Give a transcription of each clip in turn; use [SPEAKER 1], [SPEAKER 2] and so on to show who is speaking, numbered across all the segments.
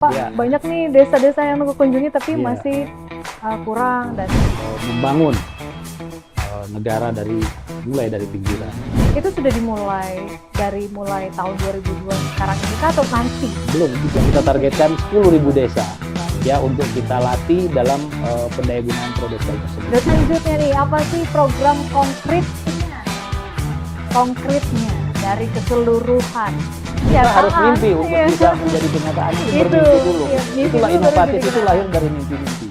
[SPEAKER 1] Pak,
[SPEAKER 2] Ya,
[SPEAKER 1] banyak nih desa-desa yang aku kunjungi tapi
[SPEAKER 2] Iya.
[SPEAKER 1] masih kurang dan
[SPEAKER 2] membangun negara mulai dari pinggiran.
[SPEAKER 1] itu sudah mulai tahun 2002 sekarang ini kah atau nanti?
[SPEAKER 2] Belum, kita targetkan 10.000 desa ya untuk kita latih dalam pendayagunaan prodesal tersebut.
[SPEAKER 1] Dan selanjutnya nih, apa sih program konkretnya dari keseluruhan?
[SPEAKER 2] Kita harus mimpi untuk
[SPEAKER 1] Iya.
[SPEAKER 2] bisa menjadi kenyataan itu
[SPEAKER 1] Itu,
[SPEAKER 2] bermimpi dulu.
[SPEAKER 1] iya, mimpi
[SPEAKER 2] Itulah
[SPEAKER 1] dulu baru
[SPEAKER 2] inovatif,
[SPEAKER 1] jadi
[SPEAKER 2] itu
[SPEAKER 1] kenyataan.
[SPEAKER 2] lahir dari mimpi-mimpi.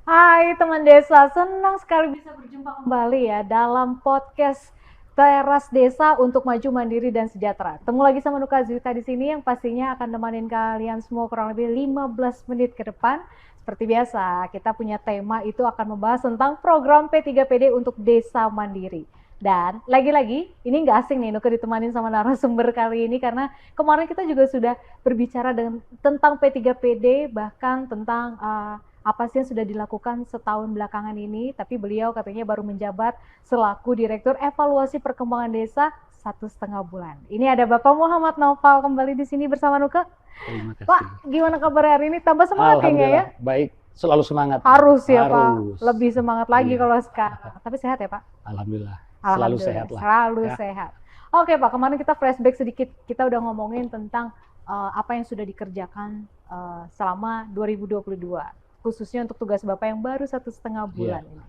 [SPEAKER 1] Hai teman desa, senang sekali bisa berjumpa kembali ya dalam podcast Teras Desa untuk Maju Mandiri dan Sejahtera. Temu lagi sama Nuka Zulika di sini yang pastinya akan nemenin kalian semua kurang lebih 15 menit ke depan. Seperti biasa, kita punya tema itu akan membahas tentang program P3PD untuk Desa Mandiri. Dan lagi-lagi, ini nggak asing nih Nuka ditemanin sama narasumber kali ini karena kemarin kita juga sudah berbicara tentang P3PD, bahkan tentang apa sih yang sudah dilakukan setahun belakangan ini, tapi beliau katanya baru menjabat selaku Direktur Evaluasi Perkembangan Desa 1,5 bulan. Ini ada Bapak Muhammad Naufal kembali di sini bersama Nuka.
[SPEAKER 2] Terima kasih.
[SPEAKER 1] Pak, gimana kabar hari ini? Tambah semangat kayaknya ya?
[SPEAKER 2] Alhamdulillah, baik. Selalu semangat.
[SPEAKER 1] Harus ya Pak,
[SPEAKER 2] Harus.
[SPEAKER 1] lebih semangat lagi
[SPEAKER 2] Iya.
[SPEAKER 1] kalau sekarang. Tapi sehat ya Pak?
[SPEAKER 2] Alhamdulillah. Selalu
[SPEAKER 1] Alhamdulillah,
[SPEAKER 2] sehat lah.
[SPEAKER 1] selalu
[SPEAKER 2] ya.
[SPEAKER 1] sehat. Oke Pak, kemarin kita flashback sedikit. Kita udah ngomongin tentang apa yang sudah dikerjakan selama 2022. Khususnya untuk tugas Bapak yang baru 1,5 bulan ini.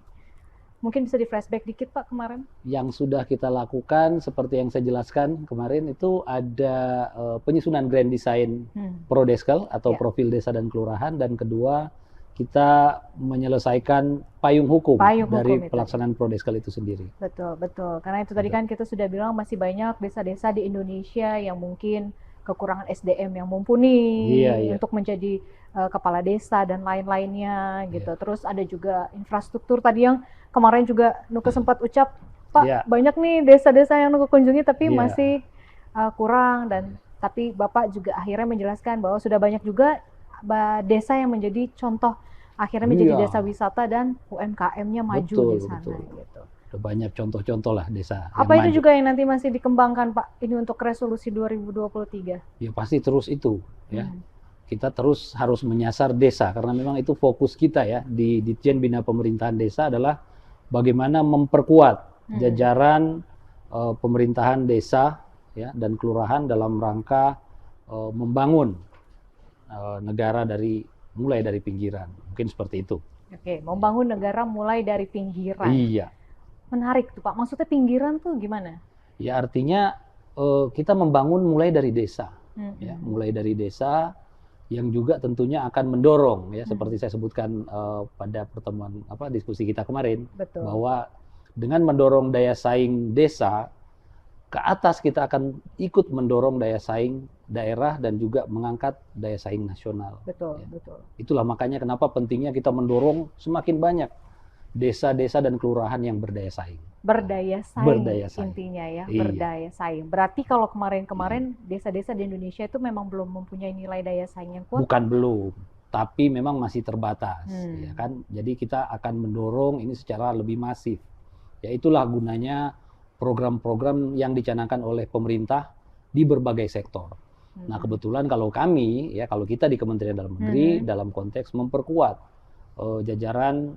[SPEAKER 1] Mungkin bisa di flashback dikit Pak kemarin?
[SPEAKER 2] Yang sudah kita lakukan seperti yang saya jelaskan kemarin itu ada penyusunan grand design Prodeskal atau
[SPEAKER 1] Ya.
[SPEAKER 2] profil desa dan kelurahan, dan kedua kita menyelesaikan payung hukum
[SPEAKER 1] Payung
[SPEAKER 2] dari
[SPEAKER 1] hukum itu.
[SPEAKER 2] pelaksanaan Prodeskal itu sendiri.
[SPEAKER 1] Betul, betul. Karena itu tadi kan kita sudah bilang masih banyak desa-desa di Indonesia yang mungkin kekurangan SDM yang mumpuni
[SPEAKER 2] Iya.
[SPEAKER 1] untuk menjadi kepala desa dan lain-lainnya gitu. Terus ada juga infrastruktur tadi yang kemarin juga Nuka sempat ucap, Pak,
[SPEAKER 2] Iya.
[SPEAKER 1] banyak nih desa-desa yang Nuka kunjungi tapi
[SPEAKER 2] Iya.
[SPEAKER 1] masih kurang, dan tapi Bapak juga akhirnya menjelaskan bahwa sudah banyak juga desa yang menjadi contoh akhirnya menjadi
[SPEAKER 2] Iya.
[SPEAKER 1] desa wisata dan UMKM-nya maju
[SPEAKER 2] Betul,
[SPEAKER 1] di sana
[SPEAKER 2] betul.
[SPEAKER 1] gitu.
[SPEAKER 2] Ada banyak contoh-contoh lah desa
[SPEAKER 1] Apa
[SPEAKER 2] yang
[SPEAKER 1] itu
[SPEAKER 2] maju.
[SPEAKER 1] juga yang nanti masih dikembangkan Pak ini untuk resolusi 2023?
[SPEAKER 2] Ya pasti terus itu ya.
[SPEAKER 1] Hmm.
[SPEAKER 2] Kita terus harus menyasar desa karena memang itu fokus kita ya di Ditjen Bina Pemerintahan Desa adalah bagaimana memperkuat jajaran pemerintahan desa ya dan kelurahan dalam rangka membangun negara mulai dari pinggiran. Mungkin seperti itu.
[SPEAKER 1] Oke, membangun negara mulai dari pinggiran.
[SPEAKER 2] Iya.
[SPEAKER 1] Menarik tuh Pak. Maksudnya pinggiran tuh gimana?
[SPEAKER 2] Ya artinya kita membangun mulai dari desa. Ya, mulai dari desa yang juga tentunya akan mendorong ya seperti saya sebutkan pada pertemuan diskusi kita kemarin.
[SPEAKER 1] Betul.
[SPEAKER 2] Bahwa dengan mendorong daya saing desa ke atas kita akan ikut mendorong daya saing daerah dan juga mengangkat daya saing nasional.
[SPEAKER 1] Betul,
[SPEAKER 2] Ya.
[SPEAKER 1] betul.
[SPEAKER 2] Itulah makanya kenapa pentingnya kita mendorong semakin banyak desa-desa dan kelurahan yang berdaya saing.
[SPEAKER 1] Berdaya saing,
[SPEAKER 2] Berdaya saing.
[SPEAKER 1] intinya ya,
[SPEAKER 2] Iya.
[SPEAKER 1] berdaya saing. Berarti kalau kemarin-kemarin desa-desa di Indonesia itu memang belum mempunyai nilai daya saing yang kuat.
[SPEAKER 2] Bukan belum, tapi memang masih terbatas,
[SPEAKER 1] Hmm.
[SPEAKER 2] ya kan? Jadi kita akan mendorong ini secara lebih masif. Ya itulah gunanya program-program yang dicanangkan oleh pemerintah di berbagai sektor. Nah kebetulan kalau kita di Kementerian Dalam Negeri dalam konteks memperkuat jajaran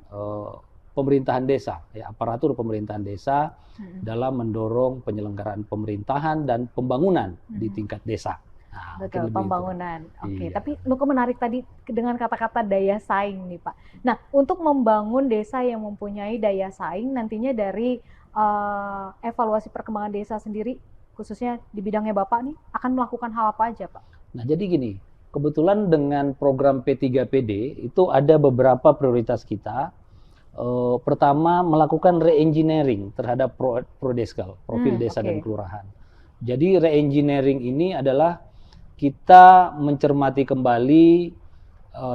[SPEAKER 2] pemerintahan desa, ya aparatur pemerintahan desa dalam mendorong penyelenggaraan pemerintahan dan pembangunan di tingkat desa. Nah,
[SPEAKER 1] Betul,
[SPEAKER 2] mungkin lebih itu.
[SPEAKER 1] pembangunan. Oke,
[SPEAKER 2] Iya.
[SPEAKER 1] tapi Nuka menarik tadi dengan kata-kata daya saing nih Pak. Nah, untuk membangun desa yang mempunyai daya saing nantinya dari evaluasi perkembangan desa sendiri, khususnya di bidangnya Bapak nih, akan melakukan hal apa aja Pak?
[SPEAKER 2] Nah, jadi gini, kebetulan dengan program P3PD itu ada beberapa prioritas kita. Pertama, melakukan re-engineering terhadap Prodeskal, profil desa
[SPEAKER 1] oke.
[SPEAKER 2] dan kelurahan. Jadi re-engineering ini adalah kita mencermati kembali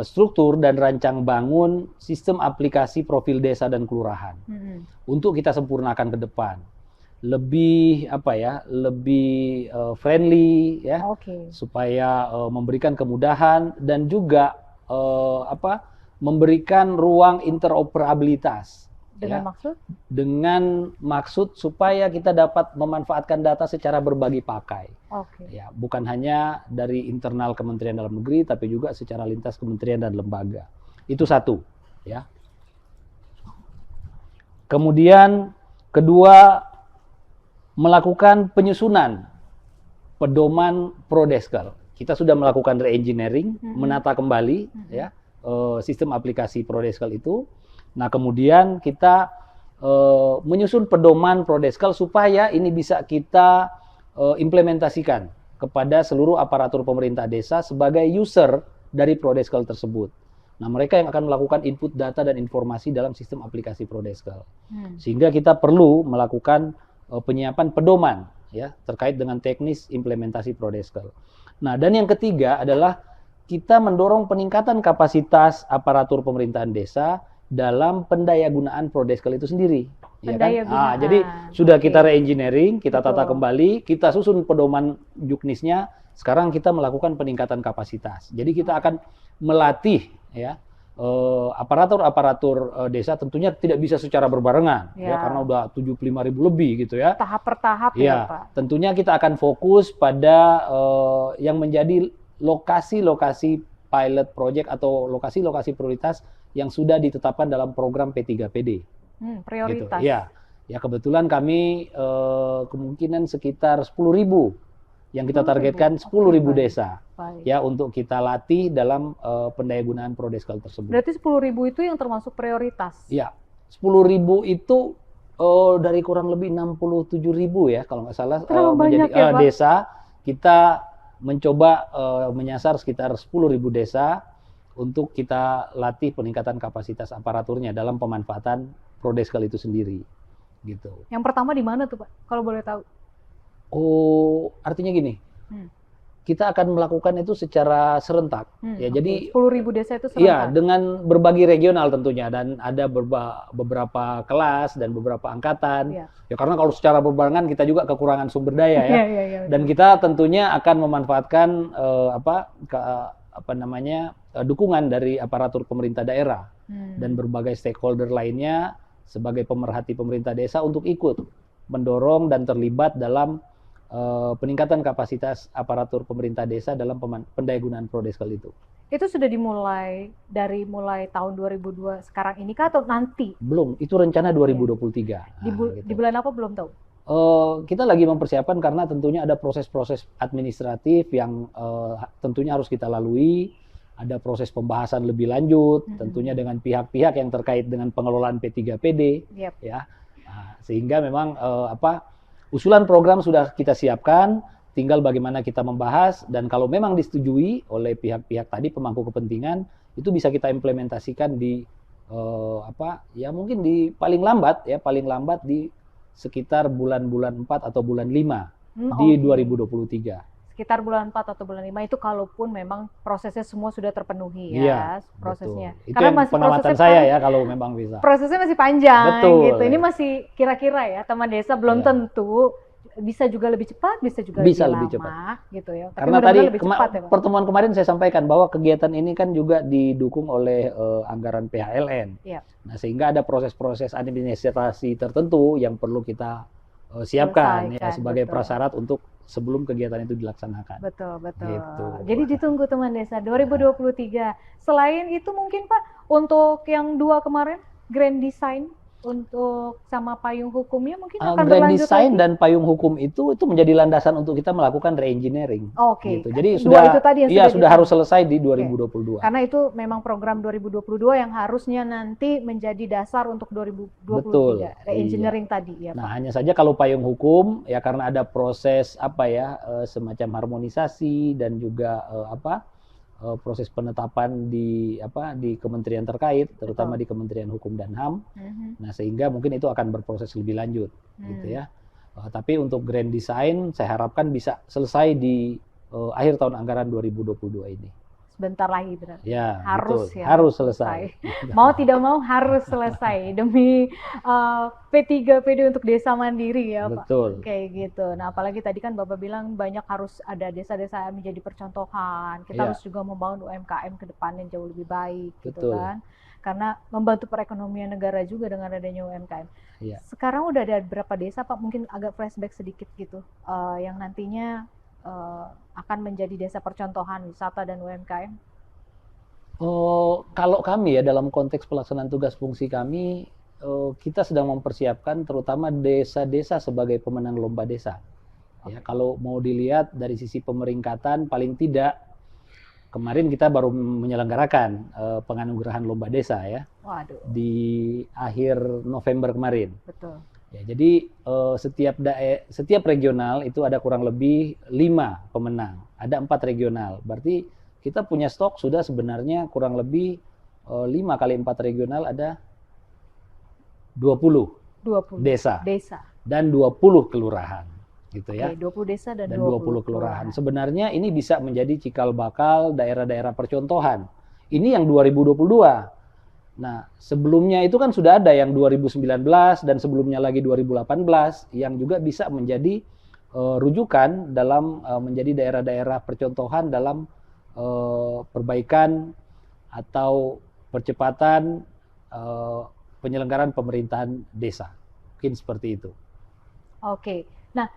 [SPEAKER 2] struktur dan rancang bangun sistem aplikasi profil desa dan kelurahan untuk kita sempurnakan ke depan. Lebih lebih friendly ya.
[SPEAKER 1] Oke.
[SPEAKER 2] Supaya memberikan kemudahan dan juga memberikan ruang interoperabilitas
[SPEAKER 1] Dengan
[SPEAKER 2] ya.
[SPEAKER 1] maksud?
[SPEAKER 2] Dengan maksud supaya kita dapat memanfaatkan data secara berbagi pakai.
[SPEAKER 1] Oke.
[SPEAKER 2] Ya, bukan hanya dari internal Kementerian Dalam Negeri, tapi juga secara lintas kementerian dan lembaga. Itu satu, ya. Kemudian kedua, melakukan penyusunan pedoman Prodeskel. Kita sudah melakukan re-engineering, menata kembali ya sistem aplikasi Prodeskel itu. Nah, kemudian kita menyusun pedoman Prodeskel supaya ini bisa kita implementasikan kepada seluruh aparatur pemerintah desa sebagai user dari Prodeskel tersebut. Nah, mereka yang akan melakukan input data dan informasi dalam sistem aplikasi Prodeskel. Sehingga kita perlu melakukan penyiapan pedoman ya terkait dengan teknis implementasi Prodeskel. Nah, dan yang ketiga adalah kita mendorong peningkatan kapasitas aparatur pemerintahan desa dalam pendayagunaan Prodeskel itu sendiri. Ya kan? Nah, jadi sudah kita re-engineering, kita tata kembali, kita susun pedoman juknisnya. Sekarang kita melakukan peningkatan kapasitas. Jadi kita akan melatih ya aparatur desa tentunya tidak bisa secara berbarengan ya karena udah 75.000 lebih gitu ya.
[SPEAKER 1] Tahap per tahap
[SPEAKER 2] ya
[SPEAKER 1] Pak.
[SPEAKER 2] Tentunya kita akan fokus pada yang menjadi lokasi-lokasi pilot project atau lokasi-lokasi prioritas yang sudah ditetapkan dalam program P3PD.
[SPEAKER 1] Prioritas.
[SPEAKER 2] Gitu. Ya kebetulan kami kemungkinan sekitar 10.000 yang kita targetkan 10.000 desa.
[SPEAKER 1] Baik.
[SPEAKER 2] Ya untuk kita latih dalam pendayagunaan Prodeskel tersebut.
[SPEAKER 1] Berarti 10.000 itu yang termasuk prioritas?
[SPEAKER 2] Ya, 10.000 itu dari kurang lebih 67.000 ya kalau nggak salah menjadi
[SPEAKER 1] ya,
[SPEAKER 2] desa. Kita mencoba menyasar sekitar 10.000 desa untuk kita latih peningkatan kapasitas aparaturnya dalam pemanfaatan Prodeskel itu sendiri. Gitu.
[SPEAKER 1] Yang pertama di mana tuh Pak? Kalau boleh tahu?
[SPEAKER 2] Oh, artinya gini. Kita akan melakukan itu secara serentak. Ya, jadi
[SPEAKER 1] 10.000 desa itu serentak.
[SPEAKER 2] Iya, dengan berbagi regional tentunya dan ada beberapa kelas dan beberapa angkatan. Ya, karena kalau secara berbarengan kita juga kekurangan sumber daya ya. Dan kita tentunya akan memanfaatkan dukungan dari aparatur pemerintah daerah dan berbagai stakeholder lainnya sebagai pemerhati pemerintah desa untuk ikut mendorong dan terlibat dalam peningkatan kapasitas aparatur pemerintah desa dalam pendayagunaan Prodeskel itu.
[SPEAKER 1] Itu sudah dimulai dari tahun 2002 sekarang ini kah atau nanti?
[SPEAKER 2] Belum, itu rencana 2023.
[SPEAKER 1] Di bulan apa belum tahu?
[SPEAKER 2] Kita lagi mempersiapkan karena tentunya ada proses-proses administratif yang tentunya harus kita lalui. Ada proses pembahasan lebih lanjut, tentunya dengan pihak-pihak yang terkait dengan pengelolaan P3PD, ya. Nah, sehingga memang usulan program sudah kita siapkan, tinggal bagaimana kita membahas dan kalau memang disetujui oleh pihak-pihak tadi pemangku kepentingan itu bisa kita implementasikan di mungkin di paling lambat di sekitar bulan-bulan 4 atau bulan 5 di 2023.
[SPEAKER 1] Sekitar bulan 4 atau bulan 5 itu kalaupun memang prosesnya semua sudah terpenuhi ya, prosesnya.
[SPEAKER 2] Betul. Itu karena masih pengamatan saya ya kalau memang bisa.
[SPEAKER 1] Prosesnya masih panjang gitu.
[SPEAKER 2] Ya.
[SPEAKER 1] Ini masih kira-kira ya teman desa belum tentu bisa juga lebih cepat, bisa juga lebih lama gitu ya. Tapi
[SPEAKER 2] karena tadi
[SPEAKER 1] lebih cepat, ya,
[SPEAKER 2] pertemuan kemarin saya sampaikan bahwa kegiatan ini kan juga didukung oleh anggaran PHLN. Nah, sehingga ada proses-proses administrasi tertentu yang perlu kita siapkan ya sebagai prasyarat untuk sebelum kegiatan itu dilaksanakan.
[SPEAKER 1] Betul.
[SPEAKER 2] Gitu.
[SPEAKER 1] Jadi ditunggu teman desa 2023. Selain itu mungkin Pak untuk yang 2 kemarin Grand Design untuk sama payung hukumnya mungkin akan
[SPEAKER 2] Grand
[SPEAKER 1] berlanjut
[SPEAKER 2] Design
[SPEAKER 1] lagi?
[SPEAKER 2] dan payung hukum itu menjadi landasan untuk kita melakukan re-engineering.
[SPEAKER 1] Gitu.
[SPEAKER 2] Jadi sudah harus selesai di 2022.
[SPEAKER 1] Karena itu memang program 2022 yang harusnya nanti menjadi dasar untuk 2023.
[SPEAKER 2] Betul.
[SPEAKER 1] Re-engineering tadi ya Pak.
[SPEAKER 2] Nah, hanya saja kalau payung hukum ya karena ada proses semacam harmonisasi dan juga proses penetapan di kementerian terkait, terutama di Kementerian Hukum dan HAM. Nah, sehingga mungkin itu akan berproses lebih lanjut, gitu ya. Tapi untuk Grand Design, saya harapkan bisa selesai di akhir tahun anggaran 2022 ini.
[SPEAKER 1] Sebentar lagi berarti.
[SPEAKER 2] Ya,
[SPEAKER 1] harus
[SPEAKER 2] betul. Harus selesai.
[SPEAKER 1] Mau tidak mau harus selesai demi P3PD untuk desa mandiri ya Pak.
[SPEAKER 2] Betul.
[SPEAKER 1] Kayak gitu. Nah, apalagi tadi kan Bapak bilang banyak harus ada desa-desa yang menjadi percontohan. Kita harus juga membangun UMKM ke depan yang jauh lebih baik gitu kan. karena membantu perekonomian negara juga dengan adanya UMKM.
[SPEAKER 2] Iya.
[SPEAKER 1] Sekarang udah ada berapa desa Pak? Mungkin agak flashback sedikit gitu, yang nantinya akan menjadi desa percontohan wisata dan UMKM.
[SPEAKER 2] Oh, kalau kami ya dalam konteks pelaksanaan tugas fungsi kami, kita sedang mempersiapkan terutama desa-desa sebagai pemenang lomba desa. Ya, kalau mau dilihat dari sisi pemeringkatan, paling tidak kemarin kita baru menyelenggarakan penganugerahan lomba desa ya.
[SPEAKER 1] Waduh.
[SPEAKER 2] Di akhir November kemarin.
[SPEAKER 1] Betul.
[SPEAKER 2] Ya, jadi setiap regional itu ada kurang lebih 5 pemenang. Ada 4 regional. Berarti kita punya stok sudah sebenarnya kurang lebih 5 kali 4 regional ada 20 desa dan 20 kelurahan. Gitu ya.
[SPEAKER 1] 20 desa dan
[SPEAKER 2] 20 kelurahan. Sebenarnya ini bisa menjadi cikal bakal daerah-daerah percontohan. Ini yang 2022. Nah, sebelumnya itu kan sudah ada yang 2019 dan sebelumnya lagi 2018 yang juga bisa menjadi rujukan dalam menjadi daerah-daerah percontohan dalam perbaikan atau percepatan penyelenggaraan pemerintahan desa. Mungkin seperti itu.
[SPEAKER 1] Oke. Nah,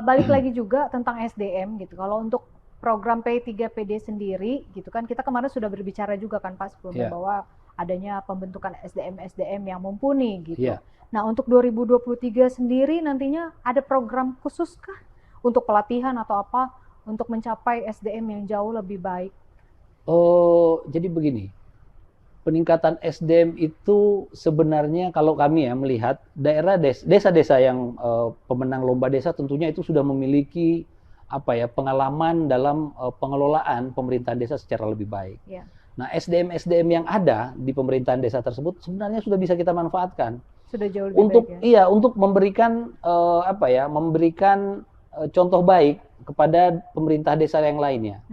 [SPEAKER 1] balik lagi juga tentang SDM gitu. Kalau untuk program P3PD sendiri gitu kan, kita kemarin sudah berbicara juga kan Pak sebelumnya bahwa adanya pembentukan SDM yang mumpuni gitu. Yeah. Nah, untuk 2023 sendiri nantinya ada program khusus kah untuk pelatihan atau apa untuk mencapai SDM yang jauh lebih baik?
[SPEAKER 2] Oh, jadi begini. Peningkatan SDM itu sebenarnya kalau kami ya melihat desa-desa yang pemenang lomba desa tentunya itu sudah memiliki pengalaman dalam pengelolaan pemerintahan desa secara lebih baik. Yeah. Nah, SDM yang ada di pemerintahan desa tersebut sebenarnya sudah bisa kita manfaatkan.
[SPEAKER 1] Sudah jauh lebih baik ya?
[SPEAKER 2] Iya, untuk memberikan contoh baik kepada pemerintah desa yang lainnya.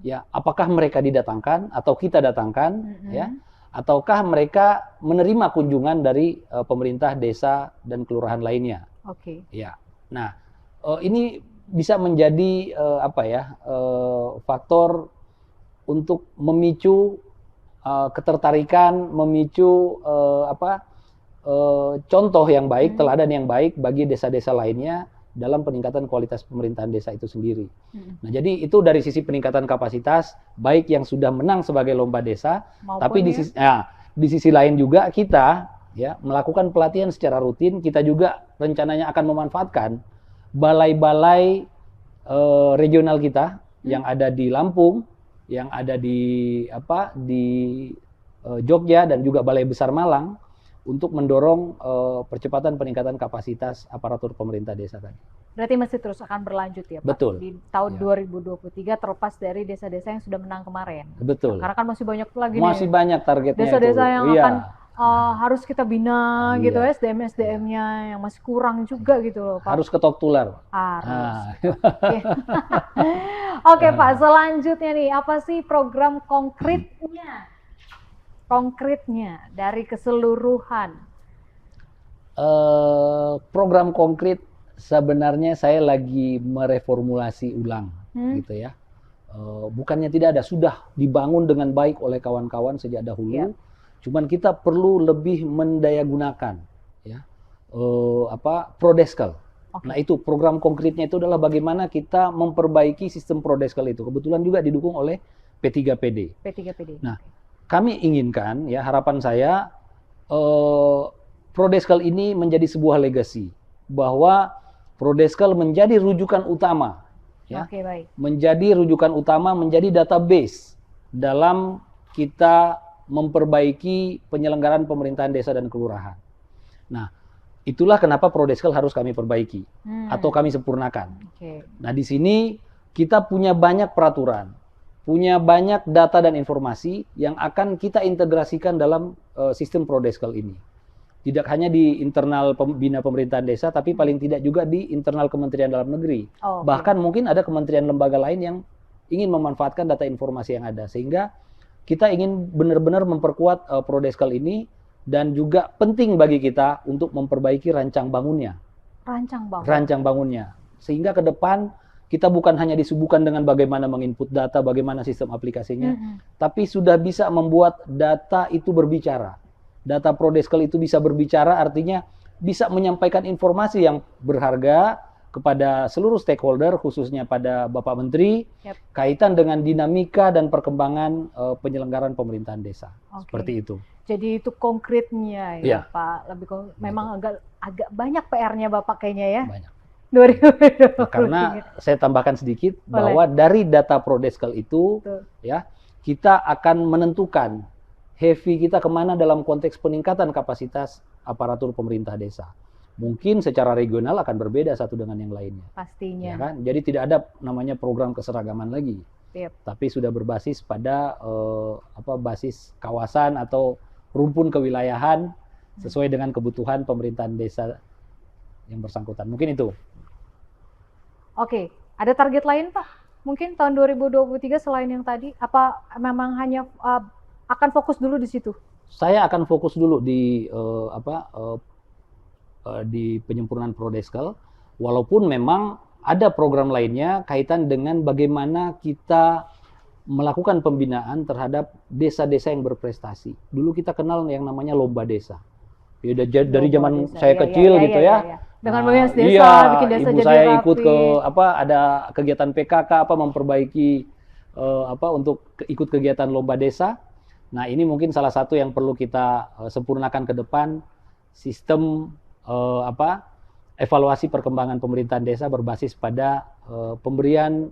[SPEAKER 2] Ya, apakah mereka didatangkan atau kita datangkan, ya, ataukah mereka menerima kunjungan dari pemerintah desa dan kelurahan lainnya.
[SPEAKER 1] Oke.
[SPEAKER 2] Ya, nah ini bisa menjadi faktor untuk memicu ketertarikan, memicu contoh yang baik, teladan yang baik bagi desa-desa lainnya dalam peningkatan kualitas pemerintahan desa itu sendiri. Nah, jadi itu dari sisi peningkatan kapasitas, baik yang sudah menang sebagai lomba desa, tapi di sisi lain juga kita ya melakukan pelatihan secara rutin. Kita juga rencananya akan memanfaatkan balai-balai regional kita yang ada di Lampung, yang ada di Jogja dan juga Balai Besar Malang, untuk mendorong percepatan peningkatan kapasitas aparatur pemerintah desa tadi.
[SPEAKER 1] Berarti masih terus akan berlanjut ya Pak?
[SPEAKER 2] Betul.
[SPEAKER 1] Di tahun 2023 terlepas dari desa-desa yang sudah menang kemarin.
[SPEAKER 2] Betul.
[SPEAKER 1] Nah, karena kan masih banyak lagi
[SPEAKER 2] masih banyak targetnya
[SPEAKER 1] desa-desa yang akan harus kita bina gitu ya, SDM-nya yang masih kurang juga gitu loh Pak.
[SPEAKER 2] Harus ketok tular.
[SPEAKER 1] Harus. Oke Pak, selanjutnya nih, apa sih program konkretnya dari keseluruhan?
[SPEAKER 2] Program konkret sebenarnya saya lagi mereformulasi ulang gitu ya. Bukannya tidak ada, sudah dibangun dengan baik oleh kawan-kawan sejak dahulu. Cuman kita perlu lebih mendayagunakan ya Prodeskel. Nah, itu program konkretnya itu adalah bagaimana kita memperbaiki sistem Prodeskel itu. Kebetulan juga didukung oleh P3PD. Nah, kami inginkan, ya harapan saya, Prodeskel ini menjadi sebuah legacy, bahwa Prodeskel menjadi rujukan utama, ya, menjadi rujukan utama, menjadi database dalam kita memperbaiki penyelenggaraan pemerintahan desa dan kelurahan. Nah, itulah kenapa Prodeskel harus kami perbaiki atau kami sempurnakan. Nah, di sini kita punya banyak peraturan, punya banyak data dan informasi yang akan kita integrasikan dalam sistem Prodeskel ini. Tidak hanya di internal bina pemerintahan desa, tapi paling tidak juga di internal Kementerian Dalam Negeri. Bahkan mungkin ada kementerian lembaga lain yang ingin memanfaatkan data informasi yang ada. Sehingga kita ingin benar-benar memperkuat Prodeskel ini, dan juga penting bagi kita untuk memperbaiki rancang bangunnya. Rancang bangunnya. Sehingga ke depan kita bukan hanya disuguhkan dengan bagaimana menginput data, bagaimana sistem aplikasinya, tapi sudah bisa membuat data itu berbicara. Data Prodeskel itu bisa berbicara, artinya bisa menyampaikan informasi yang berharga kepada seluruh stakeholder, khususnya pada Bapak Menteri, kaitan dengan dinamika dan perkembangan penyelenggaraan pemerintahan desa. Seperti itu.
[SPEAKER 1] Jadi itu konkretnya ya, Pak. Memang agak banyak PR-nya Bapak kayaknya ya.
[SPEAKER 2] Banyak.
[SPEAKER 1] 2020.
[SPEAKER 2] Karena saya tambahkan sedikit bahwa dari data Prodeskel itu, ya, kita akan menentukan heavy kita kemana dalam konteks peningkatan kapasitas aparatur pemerintah desa. Mungkin secara regional akan berbeda satu dengan yang lainnya.
[SPEAKER 1] Pastinya.
[SPEAKER 2] Ya kan? Jadi tidak ada namanya program keseragaman lagi. Tapi sudah berbasis pada basis kawasan atau rumpun kewilayahan sesuai dengan kebutuhan pemerintahan desa yang bersangkutan. Mungkin itu.
[SPEAKER 1] Oke, ada target lain Pak? Mungkin tahun 2023 selain yang tadi, apa memang hanya akan fokus dulu di situ?
[SPEAKER 2] Saya akan fokus dulu di penyempurnaan Prodeskel, walaupun memang ada program lainnya kaitan dengan bagaimana kita melakukan pembinaan terhadap desa-desa yang berprestasi. Dulu kita kenal yang namanya lomba desa. Ya, dari zaman saya kecil gitu ya.
[SPEAKER 1] Dengan memimpin desa, bikin desa
[SPEAKER 2] ibu
[SPEAKER 1] jadi
[SPEAKER 2] saya
[SPEAKER 1] rapi.
[SPEAKER 2] ikut ke ada kegiatan PKK memperbaiki untuk ikut kegiatan lomba desa. Nah, ini mungkin salah satu yang perlu kita sempurnakan ke depan, sistem evaluasi perkembangan pemerintahan desa berbasis pada pemberian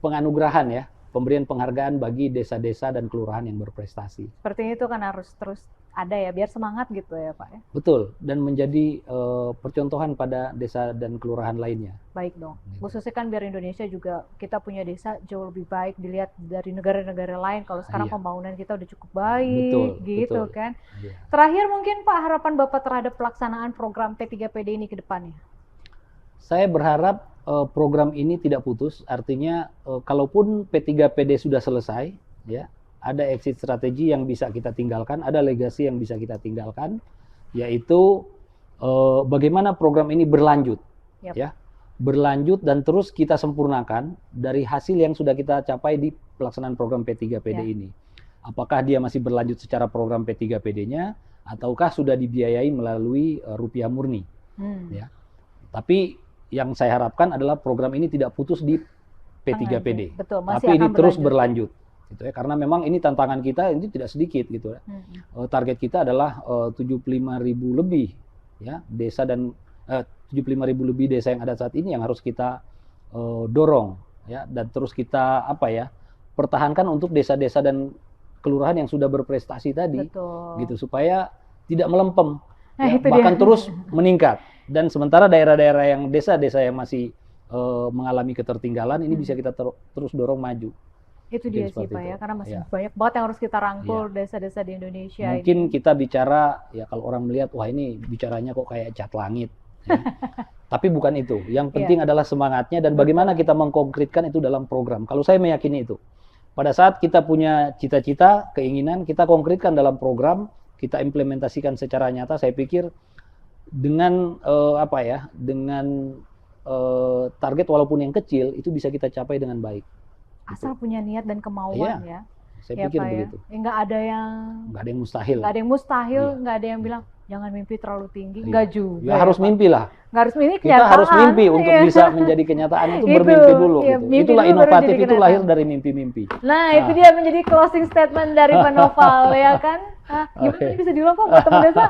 [SPEAKER 2] penganugerahan ya, pemberian penghargaan bagi desa-desa dan kelurahan yang berprestasi.
[SPEAKER 1] Sepertinya itu kan harus terus ada ya, biar semangat gitu ya Pak ya.
[SPEAKER 2] Betul, dan menjadi percontohan pada desa dan kelurahan lainnya.
[SPEAKER 1] Baik dong, khususnya kan biar Indonesia juga kita punya desa jauh lebih baik dilihat dari negara-negara lain. Kalau sekarang pembangunan kita udah cukup baik, betul. Kan. Terakhir mungkin Pak, harapan Bapak terhadap pelaksanaan program P3PD ini ke depannya?
[SPEAKER 2] Saya berharap program ini tidak putus, artinya kalaupun P3PD sudah selesai, ya, ada exit strategi yang bisa kita tinggalkan, ada legasi yang bisa kita tinggalkan, yaitu bagaimana program ini berlanjut, ya, berlanjut dan terus kita sempurnakan dari hasil yang sudah kita capai di pelaksanaan program P3PD ini. Apakah dia masih berlanjut secara program P3PD-nya, ataukah sudah dibiayai melalui rupiah murni, ya. Tapi yang saya harapkan adalah program ini tidak putus di P3PD, tapi ini terus berlanjut. Gitu ya, karena memang ini tantangan kita ini tidak sedikit gitu ya. Target kita adalah 75.000 lebih ya desa dan 75.000 lebih desa yang ada saat ini yang harus kita dorong ya, dan terus kita pertahankan untuk desa-desa dan kelurahan yang sudah berprestasi tadi. Gitu supaya tidak melempem ya, bahkan terus meningkat. Dan sementara daerah-daerah yang desa-desa yang masih mengalami ketertinggalan ini bisa kita terus dorong maju.
[SPEAKER 1] Itu dia sih Pak ya, karena masih banyak banget yang harus kita rangkul desa-desa di Indonesia.
[SPEAKER 2] Mungkin kita bicara, ya kalau orang melihat, wah ini bicaranya kok kayak cat langit. Ya. Tapi bukan itu, yang penting adalah semangatnya dan bagaimana kita mengkonkretkan itu dalam program. Kalau saya meyakini itu, pada saat kita punya cita-cita, keinginan, kita konkretkan dalam program, kita implementasikan secara nyata, saya pikir dengan target walaupun yang kecil, itu bisa kita capai dengan baik.
[SPEAKER 1] Asal punya niat dan kemauan ya.
[SPEAKER 2] Saya pikir begitu.
[SPEAKER 1] Nggak ada yang
[SPEAKER 2] mustahil.
[SPEAKER 1] Nggak ada yang mustahil, nggak ada yang bilang jangan mimpi terlalu tinggi. Nggak juga.
[SPEAKER 2] Ya, harus mimpi lah.
[SPEAKER 1] Nggak harus mimpi,
[SPEAKER 2] kita harus mimpi untuk bisa menjadi kenyataan itu bermimpi dulu. Gitu. Itulah inovatif, itu lahir dari mimpi-mimpi.
[SPEAKER 1] Nah, itu dia menjadi closing statement dari Pak Noval ya kan. Gimana bisa diulang Pak buat teman desa?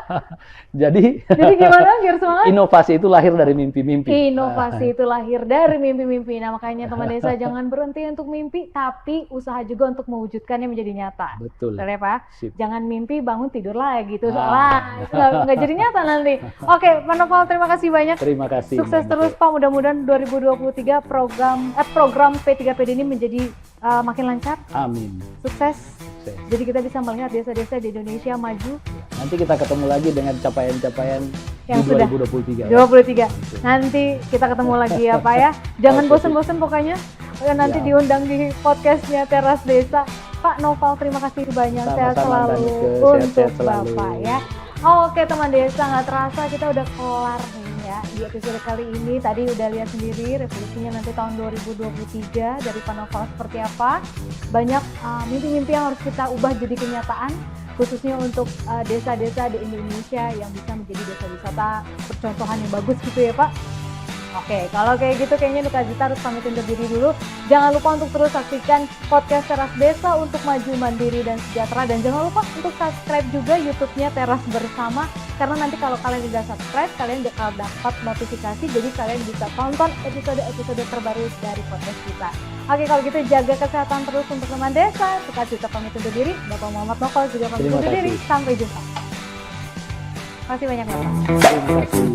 [SPEAKER 2] Jadi
[SPEAKER 1] gimana biar semangat?
[SPEAKER 2] Inovasi itu lahir dari mimpi-mimpi.
[SPEAKER 1] Inovasi itu lahir dari mimpi-mimpi. Nah, makanya teman desa jangan berhenti untuk mimpi, tapi usaha juga untuk mewujudkannya menjadi nyata.
[SPEAKER 2] Betul.
[SPEAKER 1] Ya, Pak? Jangan mimpi bangun tidur lagi, itu nggak jadi nyata nanti. Oke, Pak Noval, terima kasih banyak.
[SPEAKER 2] Terima kasih.
[SPEAKER 1] Sukses terus Pak, mudah-mudahan 2023 program P3PD ini menjadi makin lancar.
[SPEAKER 2] Amin.
[SPEAKER 1] Sukses. Jadi kita bisa melihat desa-desa di Indonesia maju.
[SPEAKER 2] Nanti kita ketemu lagi dengan capaian-capaian
[SPEAKER 1] yang
[SPEAKER 2] di
[SPEAKER 1] sudah
[SPEAKER 2] 2023.
[SPEAKER 1] 2023. Nanti kita ketemu lagi ya Pak ya. Jangan bosan-bosan pokoknya. Nanti diundang di podcastnya Teras Desa. Pak Noval, terima kasih banyak. Sehat selalu untuk Bapak ya. Oke teman desa, nggak terasa kita udah kelar nih ya di episode kali ini. Tadi udah lihat sendiri revolusinya nanti tahun 2023 dari Panoval seperti apa. Banyak mimpi-mimpi yang harus kita ubah jadi kenyataan, khususnya untuk desa-desa di Indonesia yang bisa menjadi desa wisata percontohan yang bagus gitu ya Pak. Oke, kalau kayak gitu kayaknya Nuka Zita harus pamit undur diri dulu. Jangan lupa untuk terus saksikan podcast Teras Desa untuk maju mandiri dan sejahtera. Dan jangan lupa untuk subscribe juga YouTube-nya Teras Bersama. Karena nanti kalau kalian udah subscribe, kalian bakal dapat notifikasi. Jadi kalian bisa tonton episode-episode terbaru dari podcast kita. Oke, kalau gitu jaga kesehatan terus untuk teman desa. Nuka Zita pamit undur diri. Bapak Muhammad Nokol juga pamit undur diri. Sampai jumpa. Terima kasih banyak Bapak.
[SPEAKER 2] Terima kasih.